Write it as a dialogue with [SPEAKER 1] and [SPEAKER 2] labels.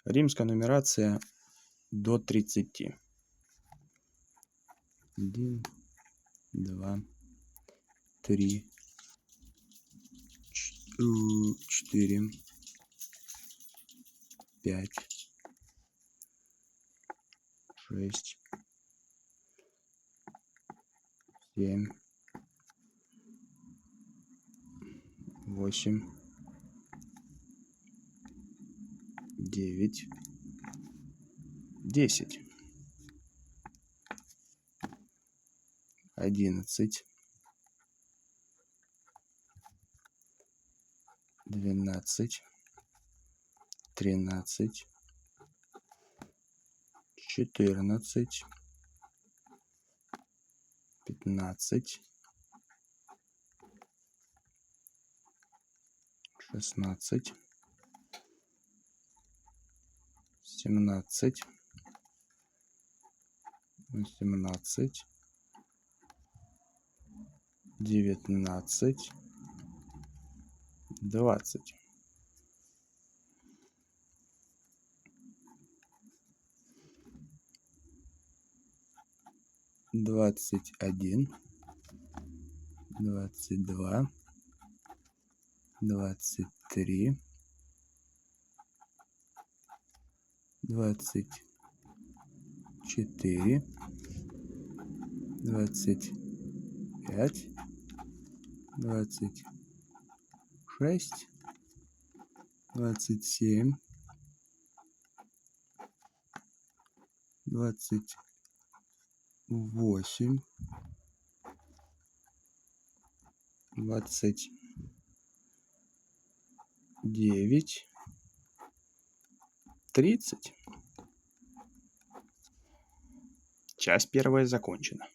[SPEAKER 1] Римская нумерация до 30. 1, 2, 3, 4, 5, 6, 7, 8, 9, 10, 11, 12, 13, 14, 15, 16, 17, 18, 19, 20. 21, 22, 23, 24, 25, 26, 27, 28, 29, 30. Часть первая закончена.